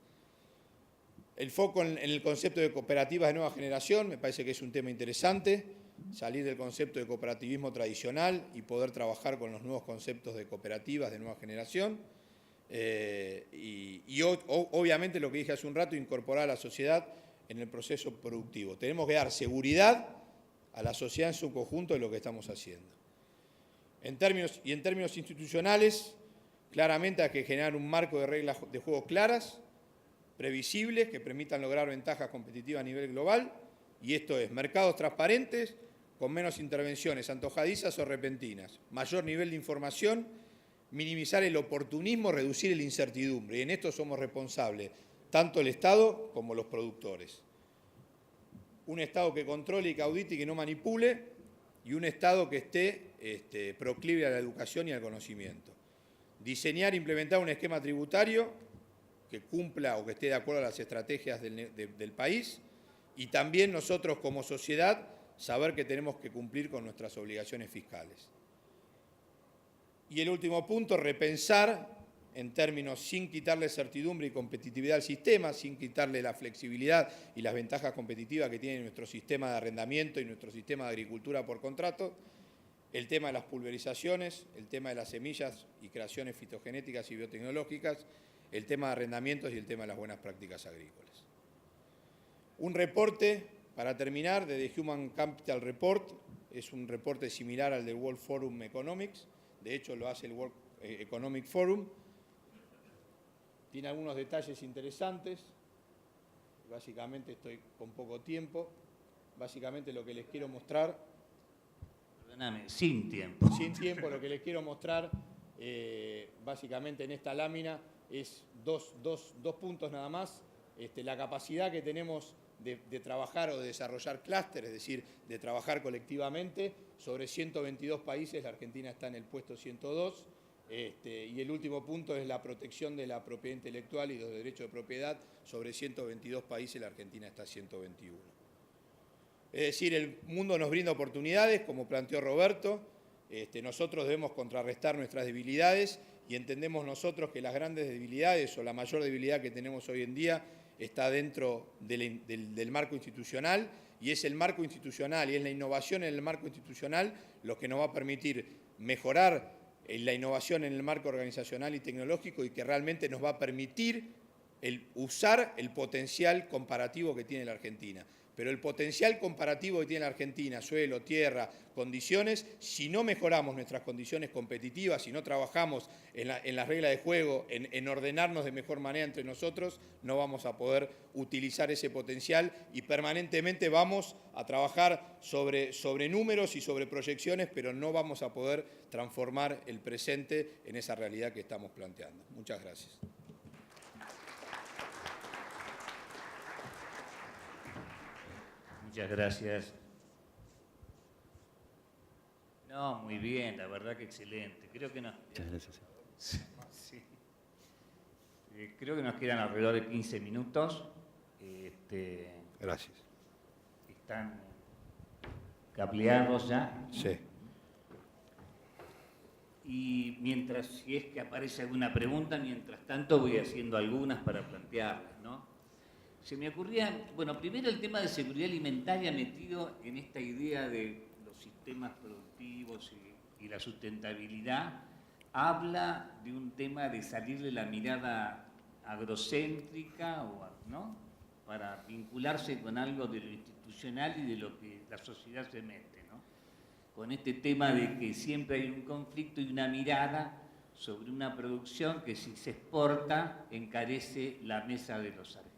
El foco en el concepto de cooperativas de nueva generación me parece que es un tema interesante, salir del concepto de cooperativismo tradicional y poder trabajar con los nuevos conceptos de cooperativas de nueva generación. Obviamente lo que dije hace un rato, incorporar a la sociedad en el proceso productivo. Tenemos que dar seguridad a la sociedad en su conjunto de lo que estamos haciendo. En términos institucionales, claramente hay que generar un marco de reglas de juego claras, previsibles, que permitan lograr ventajas competitivas a nivel global, y esto es mercados transparentes, con menos intervenciones antojadizas o repentinas, mayor nivel de información, minimizar el oportunismo, reducir la incertidumbre, y en esto somos responsables, tanto el Estado como los productores. un Estado que controle y que audite y que no manipule, y un Estado que esté proclive a la educación y al conocimiento. Diseñar e implementar un esquema tributario que cumpla o que esté de acuerdo a las estrategias del país, y también nosotros como sociedad saber que tenemos que cumplir con nuestras obligaciones fiscales. Y el último punto, repensar en términos sin quitarle certidumbre y competitividad al sistema, sin quitarle la flexibilidad y las ventajas competitivas que tiene nuestro sistema de arrendamiento y nuestro sistema de agricultura por contrato, el tema de las pulverizaciones, el tema de las semillas y creaciones fitogenéticas y biotecnológicas, el tema de arrendamientos y el tema de las buenas prácticas agrícolas. Un reporte, para terminar, de The Human Capital Report, es un reporte similar al del World Forum Economics, de hecho lo hace el World Economic Forum. Tiene algunos detalles interesantes, básicamente estoy con poco tiempo, básicamente lo que les quiero mostrar. Perdóname, sin tiempo. Sin tiempo, lo que les quiero mostrar básicamente en esta lámina es dos puntos nada más, la capacidad que tenemos de trabajar o de desarrollar clústeres, es decir, de trabajar colectivamente. Sobre 122 países, la Argentina está en el puesto 102. Y el último punto es la protección de la propiedad intelectual y los derechos de propiedad. Sobre 122 países, la Argentina está 121. Es decir, el mundo nos brinda oportunidades, como planteó Roberto. Nosotros debemos contrarrestar nuestras debilidades y entendemos nosotros que las grandes debilidades o la mayor debilidad que tenemos hoy en día está dentro del marco institucional, y es el marco institucional y es la innovación en el marco institucional lo que nos va a permitir mejorar la innovación en el marco organizacional y tecnológico, y que realmente nos va a permitir usar el potencial comparativo que tiene la Argentina. Pero el potencial comparativo que tiene la Argentina, suelo, tierra, condiciones, si no mejoramos nuestras condiciones competitivas, si no trabajamos en las reglas de juego, en ordenarnos de mejor manera entre nosotros, no vamos a poder utilizar ese potencial, y permanentemente vamos a trabajar sobre números y sobre proyecciones, pero no vamos a poder transformar el presente en esa realidad que estamos planteando. Muchas gracias. Muchas gracias. No, muy bien, la verdad que excelente. Creo que Muchas gracias. Sí. Creo que nos quedan alrededor de 15 minutos. Gracias. Están cableados ya. Sí. Y mientras, si es que aparece alguna pregunta, mientras tanto voy haciendo algunas para plantearlas, ¿no? Se me ocurría, bueno, primero el tema de seguridad alimentaria metido en esta idea de los sistemas productivos y la sustentabilidad, habla de un tema de salir de la mirada agrocéntrica, ¿no?, para vincularse con algo de lo institucional y de lo que la sociedad se mete, ¿no?, con este tema de que siempre hay un conflicto y una mirada sobre una producción que, si se exporta, encarece la mesa de los argentinos.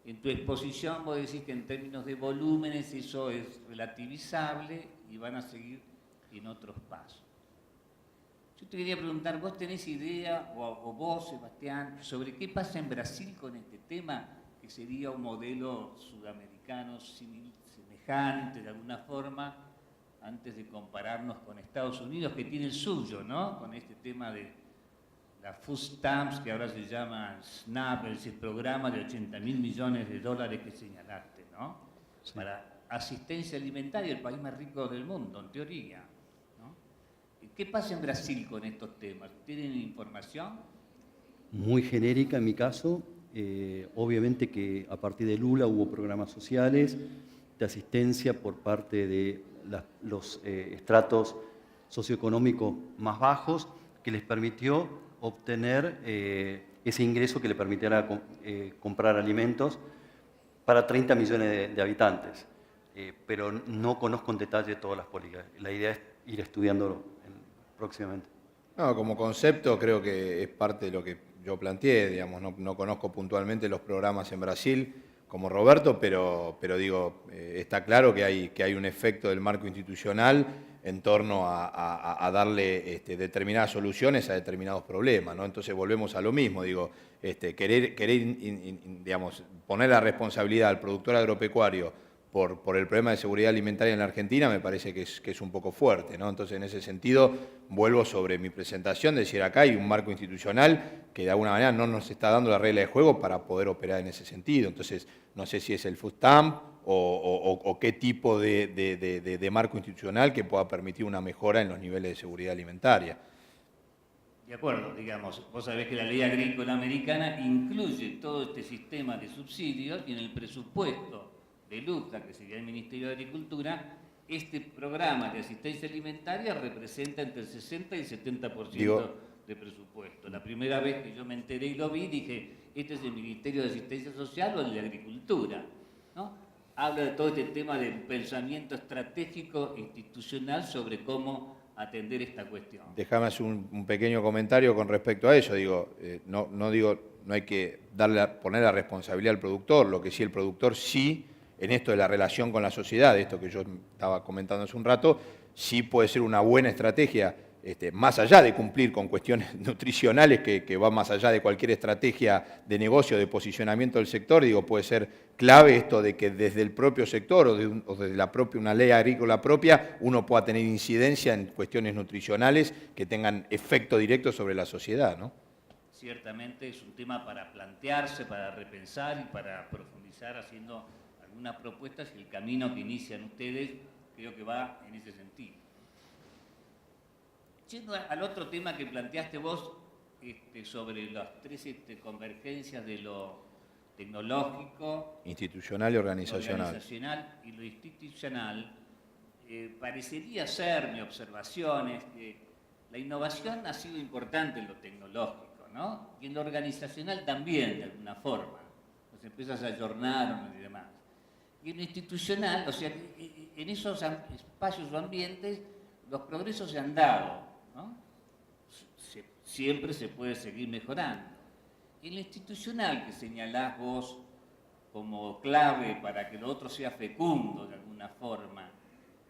En tu exposición vos decís que en términos de volúmenes eso es relativizable y van a seguir en otros pasos. Yo te quería preguntar, ¿vos tenés idea, o vos, Sebastián, sobre qué pasa en Brasil con este tema, que sería un modelo sudamericano semejante de alguna forma, antes de compararnos con Estados Unidos, que tiene el suyo, ¿no?, con este tema de la Food Stamps, que ahora se llama SNAP, el programa de 80.000 millones de dólares que señalaste, ¿no?, sí, para asistencia alimentaria, el país más rico del mundo, en teoría, ¿no? ¿Qué pasa en Brasil con estos temas? ¿Tienen información? Muy genérica en mi caso. Obviamente que a partir de Lula hubo programas sociales de asistencia por parte de los estratos socioeconómicos más bajos, que les permitió obtener ese ingreso que le permitiera comprar alimentos para 30 millones de habitantes. Pero no conozco en detalle todas las políticas. La idea es ir estudiándolo próximamente. No, como concepto creo que es parte de lo que yo planteé, digamos, no conozco puntualmente los programas en Brasil. como Roberto, pero digo, está claro que hay un efecto del marco institucional en torno a darle determinadas soluciones a determinados problemas, ¿no? Entonces volvemos a lo mismo, digo, querer digamos, poner la responsabilidad al productor agropecuario por el problema de seguridad alimentaria en la Argentina me parece que es un poco fuerte, ¿no? Entonces, en ese sentido, vuelvo sobre mi presentación, de decir, acá hay un marco institucional que de alguna manera no nos está dando la regla de juego para poder operar en ese sentido. Entonces, no sé si es el food stamp o qué tipo de marco institucional que pueda permitir una mejora en los niveles de seguridad alimentaria. De acuerdo, digamos, vos sabés que la ley agrícola americana incluye todo este sistema de subsidios y en el presupuesto de LUCA, que sería el Ministerio de Agricultura, este programa de asistencia alimentaria representa entre el 60 y el 70% de presupuesto. La primera vez que yo me enteré y lo vi, dije, ¿este es el Ministerio de Asistencia Social o el de Agricultura? ¿No? Habla de todo este tema de pensamiento estratégico institucional sobre cómo atender esta cuestión. Déjame hacer un pequeño comentario con respecto a eso. Digo, no hay que poner la responsabilidad al productor, lo que sí el productor sí, en esto de la relación con la sociedad, esto que yo estaba comentando hace un rato, sí puede ser una buena estrategia, más allá de cumplir con cuestiones nutricionales que van más allá de cualquier estrategia de negocio, de posicionamiento del sector, digo, puede ser clave esto de que desde el propio sector o desde una ley agrícola propia uno pueda tener incidencia en cuestiones nutricionales que tengan efecto directo sobre la sociedad, ¿no? Ciertamente es un tema para plantearse, para repensar y para profundizar haciendo algunas propuestas y el camino que inician ustedes creo que va en ese sentido. Yendo al otro tema que planteaste vos sobre las tres convergencias de lo tecnológico, institucional y organizacional y lo institucional, parecería ser, mi observación es que la innovación ha sido importante en lo tecnológico, ¿no? Y en lo organizacional también, de alguna forma. Las empresas ayornaron y demás. Y en lo institucional, o sea, en esos espacios o ambientes, los progresos se han dado, ¿no? Siempre se puede seguir mejorando. Y en lo institucional, que señalás vos como clave para que lo otro sea fecundo de alguna forma,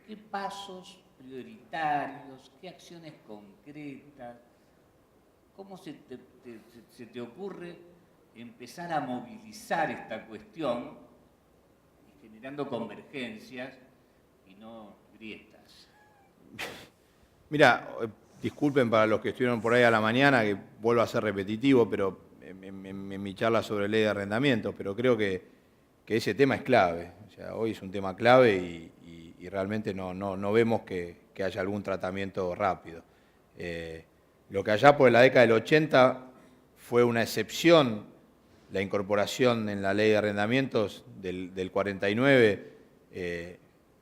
¿qué pasos prioritarios, qué acciones concretas, cómo se te ocurre empezar a movilizar esta cuestión generando convergencias y no grietas? Mira, disculpen para los que estuvieron por ahí a la mañana, que vuelvo a ser repetitivo, pero en mi charla sobre ley de arrendamientos, pero creo que ese tema es clave. O sea, hoy es un tema clave y realmente no vemos que haya algún tratamiento rápido. Lo que allá por la década del 80 fue una excepción, la incorporación en la ley de arrendamientos del 49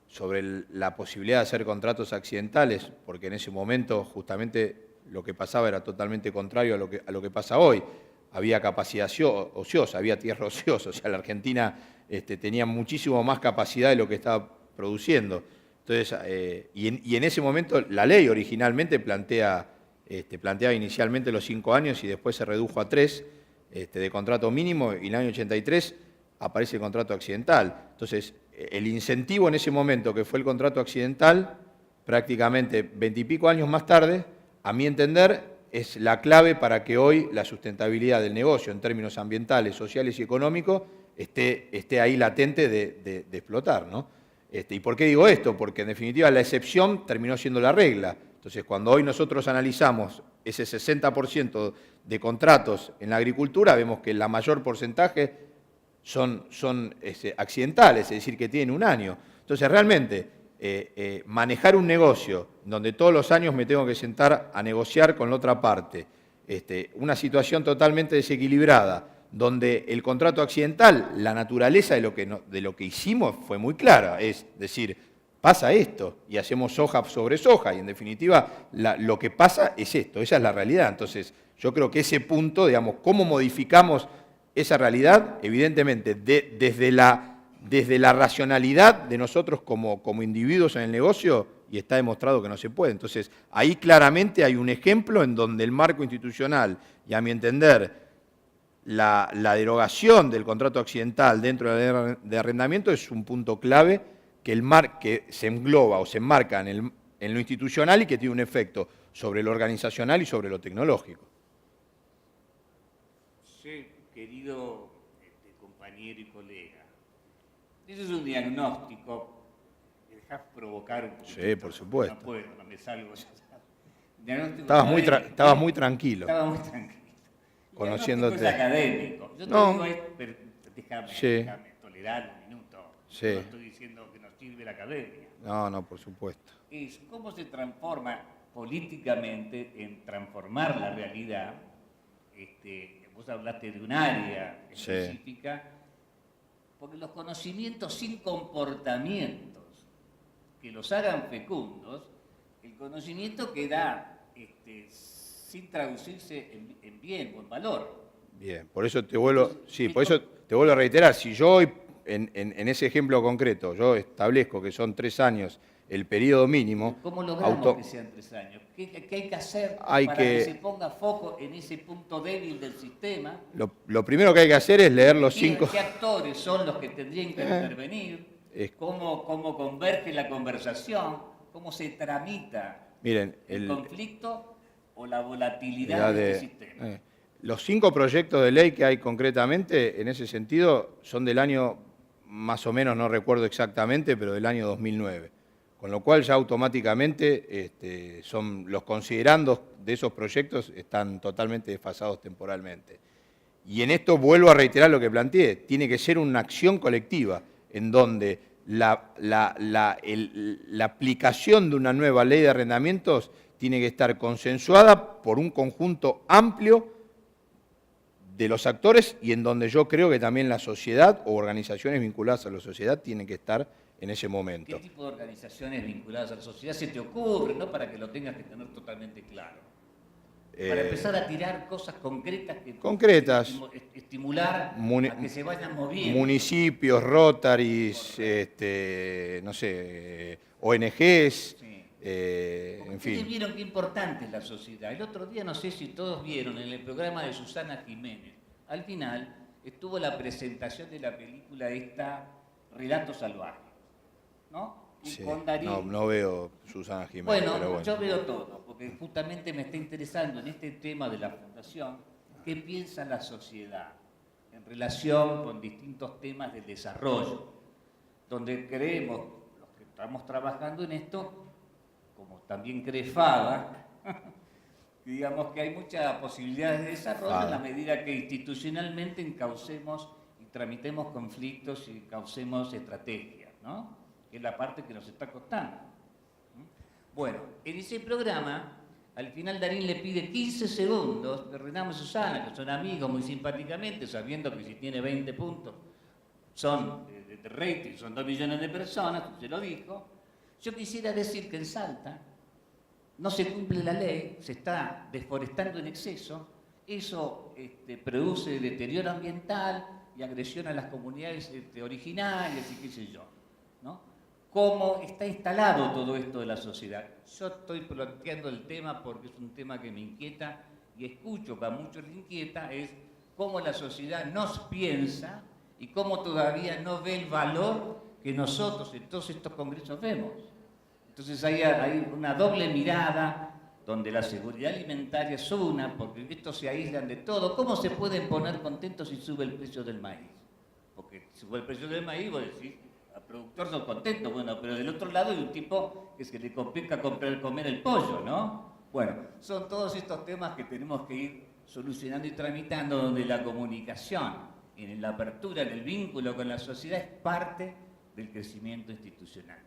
sobre la posibilidad de hacer contratos accidentales, porque en ese momento justamente lo que pasaba era totalmente contrario a lo que pasa hoy. Había capacidad ociosa, había tierra ociosa, o sea, la Argentina tenía muchísimo más capacidad de lo que estaba produciendo. Entonces, y en ese momento la ley originalmente planteaba inicialmente los 5 años y después se redujo a 3 de contrato mínimo, y en el año 83 aparece el contrato accidental. Entonces, el incentivo en ese momento, que fue el contrato accidental, prácticamente 20 y pico años más tarde, a mi entender, es la clave para que hoy la sustentabilidad del negocio en términos ambientales, sociales y económicos esté ahí latente de explotar, ¿no? ¿Y por qué digo esto? Porque en definitiva la excepción terminó siendo la regla. Entonces, cuando hoy nosotros analizamos ese 60% de contratos en la agricultura, vemos que el mayor porcentaje son accidentales, es decir, que tienen un año. Entonces, realmente, manejar un negocio donde todos los años me tengo que sentar a negociar con la otra parte, una situación totalmente desequilibrada, donde el contrato accidental, la naturaleza de lo que hicimos fue muy clara, es decir, pasa esto y hacemos soja sobre soja y en definitiva lo que pasa es esto, esa es la realidad. Entonces yo creo que ese punto, digamos, cómo modificamos esa realidad, evidentemente desde la racionalidad de nosotros como individuos en el negocio, y está demostrado que no se puede. Entonces ahí claramente hay un ejemplo en donde el marco institucional y a mi entender la derogación del contrato accidental dentro de la ley de arrendamiento es un punto clave que se engloba o se enmarca en lo institucional y que tiene un efecto sobre lo organizacional y sobre lo tecnológico. Sí, querido compañero y colega, ese es un diagnóstico. ¿Me dejás provocar un poquito? Sí, por supuesto. No puedo, no me salgo. Estabas muy tranquilo. Estaba muy tranquilo. Conociéndote. El diagnóstico es académico. Yo te No. digo, pero Sí. déjame tolerar un minuto. Sí. No estoy diciendo que nos sirve la academia. No, por supuesto. Es cómo se transforma políticamente en transformar la realidad. Vos hablaste de un área Sí. específica, porque los conocimientos sin comportamientos que los hagan fecundos, el conocimiento queda sin traducirse en bien o en valor. Bien, por eso te vuelvo a reiterar, si yo hoy, en ese ejemplo concreto, yo establezco que son 3 años el periodo mínimo. ¿Cómo logramos que sean 3 años? ¿Qué hay que hacer para que se ponga foco en ese punto débil del sistema? Lo primero que hay que hacer es leer los 5... ¿Qué actores son los que tendrían que intervenir? ¿Cómo converge la conversación? ¿Cómo se tramita el conflicto o la volatilidad de este sistema? Los 5 proyectos de ley que hay concretamente, en ese sentido, son del año, más o menos, no recuerdo exactamente, pero del año 2009. Con lo cual ya automáticamente son los considerandos de esos proyectos están totalmente desfasados temporalmente. Y en esto vuelvo a reiterar lo que planteé, tiene que ser una acción colectiva en donde la aplicación de una nueva ley de arrendamientos tiene que estar consensuada por un conjunto amplio de los actores y en donde yo creo que también la sociedad o organizaciones vinculadas a la sociedad tienen que estar en ese momento. ¿Qué tipo de organizaciones vinculadas a la sociedad se te ocurre, ¿no? Para que lo tengas que tener totalmente claro? Para empezar a tirar cosas concretas que estimular a que se vayan moviendo. Municipios, Rotaries, no sé, ONGs, sí. En fin. Ustedes vieron qué importante es la sociedad. El otro día, no sé si todos vieron en el programa de Susana Jiménez, al final estuvo la presentación de la película esta, Relatos Salvajes, ¿no? Sí, con Darín. no veo Susana Jiménez, Bueno, pero bueno. yo veo todo, porque justamente me está interesando en este tema de la fundación, qué piensa la sociedad en relación con distintos temas del desarrollo, donde creemos, los que estamos trabajando en esto, como también cree Fada, digamos que hay muchas posibilidades de desarrollo en la medida que institucionalmente encaucemos y tramitemos conflictos y caucemos estrategias, ¿no? Que es la parte que nos está costando. Bueno, en ese programa, al final Darín le pide 15 segundos de Renamo y Susana, que son amigos muy simpáticamente, sabiendo que si tiene 20 puntos son de rating, son 2 millones de personas, se lo dijo. Yo quisiera decir que en Salta no se cumple la ley, se está deforestando en exceso, eso produce deterioro ambiental y agresión a las comunidades originarias y qué sé yo, ¿no? ¿Cómo está instalado todo esto de la sociedad? Yo estoy planteando el tema porque es un tema que me inquieta y escucho que a muchos les inquieta, es cómo la sociedad nos piensa y cómo todavía no ve el valor que nosotros en todos estos congresos vemos. Entonces hay una doble mirada donde la seguridad alimentaria es una, porque estos se aíslan de todo. ¿Cómo se pueden poner contentos si sube el precio del maíz? Porque si sube el precio del maíz, vos decís, al productor son contentos, bueno, pero del otro lado hay un tipo que se le complica comer el pollo, ¿no? Bueno, son todos estos temas que tenemos que ir solucionando y tramitando, donde la comunicación, en la apertura, en el vínculo con la sociedad, es parte del crecimiento institucional.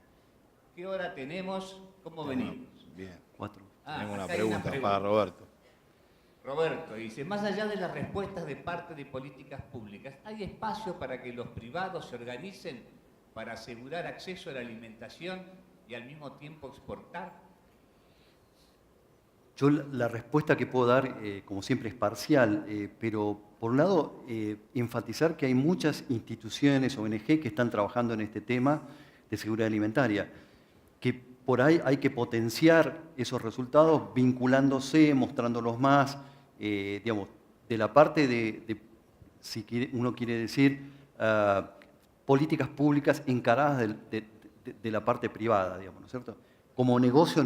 ¿Qué hora tenemos? ¿Cómo venimos? Bien. 4. Tengo una pregunta para Roberto. Roberto dice, más allá de las respuestas de parte de políticas públicas, ¿hay espacio para que los privados se organicen para asegurar acceso a la alimentación y al mismo tiempo exportar? Yo la respuesta que puedo dar, como siempre, es parcial, pero por un lado, enfatizar que hay muchas instituciones, ONG, que están trabajando en este tema de seguridad alimentaria, que por ahí hay que potenciar esos resultados vinculándose, mostrándolos más, digamos, de la parte de uno quiere decir, políticas públicas encaradas de la parte privada, digamos, ¿no es cierto? Como negocio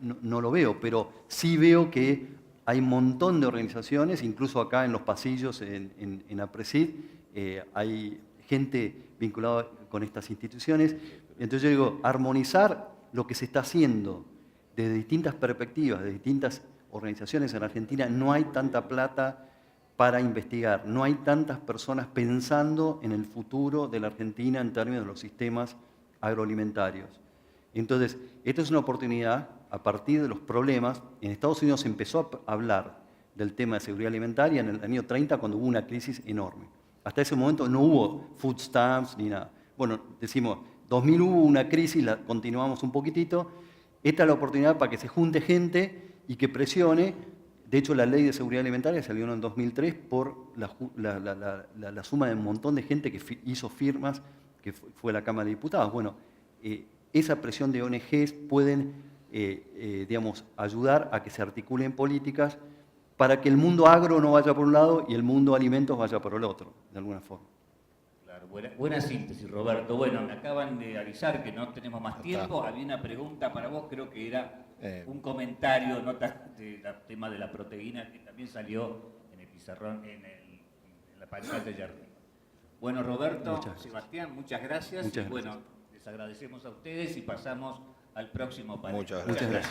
no lo veo, pero sí veo que hay un montón de organizaciones, incluso acá en los pasillos en APRESID, hay gente vinculada con estas instituciones. Entonces yo digo, armonizar lo que se está haciendo desde distintas perspectivas, de distintas organizaciones en Argentina, no hay tanta plata para investigar, no hay tantas personas pensando en el futuro de la Argentina en términos de los sistemas agroalimentarios. Entonces, esta es una oportunidad, a partir de los problemas. En Estados Unidos se empezó a hablar del tema de seguridad alimentaria en el año 30, cuando hubo una crisis enorme. Hasta ese momento no hubo food stamps ni nada. Bueno, decimos, 2000 hubo una crisis, la continuamos un poquitito. Esta es la oportunidad para que se junte gente y que presione. De hecho, la ley de seguridad alimentaria salió en el 2003 por la suma de un montón de gente que hizo firmas, que fue la Cámara de Diputados. Bueno, esa presión de ONGs pueden, digamos, ayudar a que se articulen políticas para que el mundo agro no vaya por un lado y el mundo alimentos vaya por el otro, de alguna forma. Claro, buena síntesis, Roberto. Bueno, me acaban de avisar que no tenemos más tiempo. Había una pregunta para vos, creo que era un comentario, nota del tema de la proteína, que también salió en el pizarrón, en la pantalla de Jardín. Bueno, Roberto, Sebastián, muchas gracias. Muchas gracias. Bueno, les agradecemos a ustedes y pasamos al próximo panel. Muchas gracias.